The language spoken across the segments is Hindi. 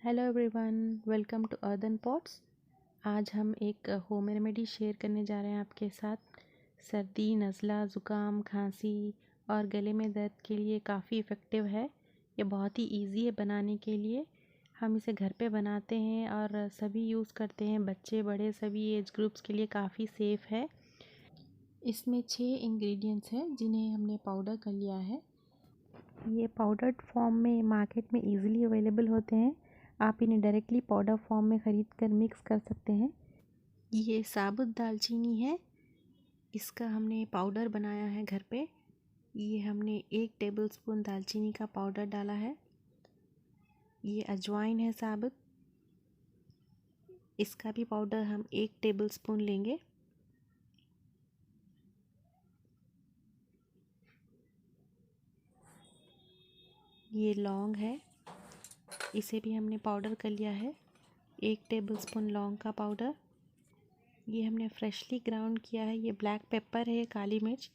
Hello everyone, welcome to earthen pots. आज हम एक होम रेमेडी शेयर करने जा रहे हैं आपके साथ। सर्दी, नज़ला, ज़ुकाम, खांसी और गले में दर्द के लिए काफ़ी इफ़ेक्टिव है। ये बहुत ही इजी है बनाने के लिए। हम इसे घर पे बनाते हैं और सभी यूज़ करते हैं, बच्चे बड़े सभी एज ग्रुप्स के लिए काफ़ी सेफ़ है। इसमें 6 इंग्रेडिएंट्स हैं जिन्हें हमने पाउडर कर लिया है। ये पाउडर्ड फॉर्म में मार्केट में इजीली अवेलेबल होते हैं। आप इन्हें डायरेक्टली पाउडर फॉर्म में ख़रीद कर मिक्स कर सकते हैं। ये साबुत दालचीनी है, इसका हमने पाउडर बनाया है घर पे। ये हमने 1 टेबलस्पून दालचीनी का पाउडर डाला है। ये अजवाइन है साबुत, इसका भी पाउडर हम 1 टेबलस्पून लेंगे। ये लौंग है, इसे भी हमने पाउडर कर लिया है, 1 टेबलस्पून लौंग का पाउडर। ये हमने फ्रेशली ग्राउंड किया है। ये ब्लैक पेपर है, काली मिर्च,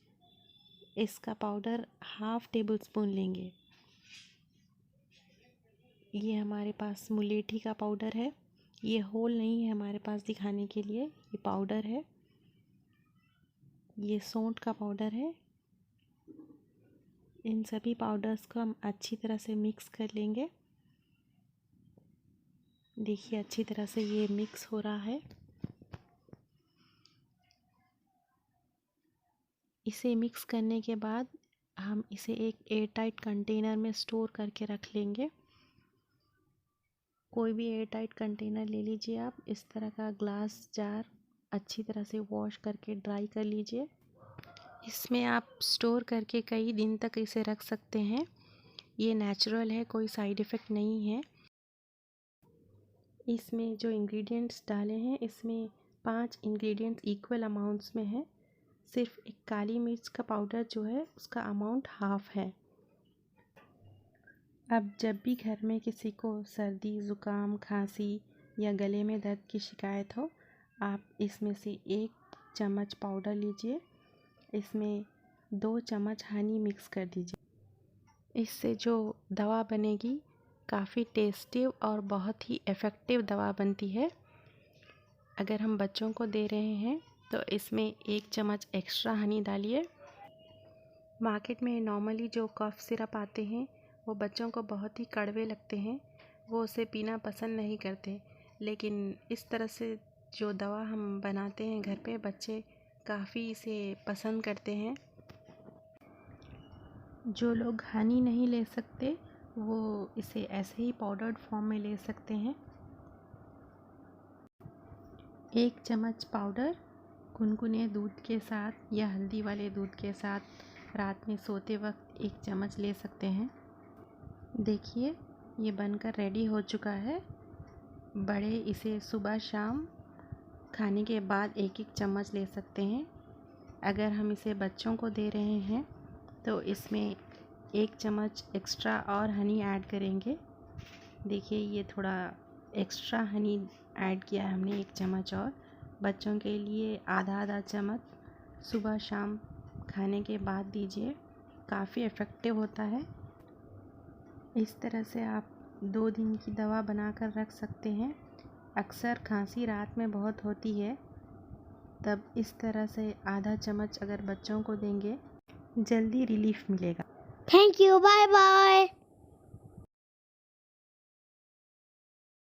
इसका पाउडर 1/2 टेबलस्पून लेंगे। ये हमारे पास मुलेठी का पाउडर है, ये होल नहीं है हमारे पास दिखाने के लिए, ये पाउडर है। ये सौंठ का पाउडर है। इन सभी पाउडर्स को हम अच्छी तरह से मिक्स कर लेंगे। देखिए अच्छी तरह से ये मिक्स हो रहा है। इसे मिक्स करने के बाद हम इसे एक एयर टाइट कंटेनर में स्टोर करके रख लेंगे। कोई भी एयर टाइट कंटेनर ले लीजिए आप, इस तरह का ग्लास जार अच्छी तरह से वॉश करके ड्राई कर लीजिए। इसमें आप स्टोर करके कई दिन तक इसे रख सकते हैं। ये नेचुरल है, कोई साइड इफ़ेक्ट नहीं है। इसमें जो इंग्रेडिएंट्स डाले हैं, इसमें 5 इंग्रेडिएंट्स इक्वल अमाउंट्स में है। सिर्फ एक काली मिर्च का पाउडर जो है उसका अमाउंट 1/2 है। अब जब भी घर में किसी को सर्दी, ज़ुकाम, खांसी या गले में दर्द की शिकायत हो, आप इसमें से 1 चम्मच पाउडर लीजिए, इसमें 2 चम्मच हनी मिक्स कर दीजिए। इससे जो दवा बनेगी काफ़ी टेस्टी और बहुत ही इफ़ेक्टिव दवा बनती है। अगर हम बच्चों को दे रहे हैं तो इसमें 1 चम्मच एक्स्ट्रा हनी डालिए। मार्केट में नॉर्मली जो कफ़ सिरप आते हैं वो बच्चों को बहुत ही कड़वे लगते हैं, वो उसे पीना पसंद नहीं करते। लेकिन इस तरह से जो दवा हम बनाते हैं घर पे, बच्चे काफ़ी इसे पसंद करते हैं। जो लोग हनी नहीं ले सकते वो इसे ऐसे ही पाउडर्ड फॉर्म में ले सकते हैं। 1 चम्मच पाउडर गुनगुने दूध के साथ या हल्दी वाले दूध के साथ रात में सोते वक्त 1 चम्मच ले सकते हैं। देखिए ये बनकर रेडी हो चुका है। बड़े इसे सुबह शाम खाने के बाद 1-1 चम्मच ले सकते हैं। अगर हम इसे बच्चों को दे रहे हैं तो इसमें 1 चम्मच एक्स्ट्रा और हनी ऐड करेंगे। देखिए ये थोड़ा एक्स्ट्रा हनी ऐड किया है हमने, 1 चम्मच, और बच्चों के लिए आधा चम्मच सुबह शाम खाने के बाद दीजिए। काफ़ी इफ़ेक्टिव होता है। इस तरह से आप 2 दिन की दवा बनाकर रख सकते हैं। अक्सर खांसी रात में बहुत होती है, तब इस तरह से आधा चम्मच अगर बच्चों को देंगे जल्दी रिलीफ मिलेगा। Thank you. Bye bye.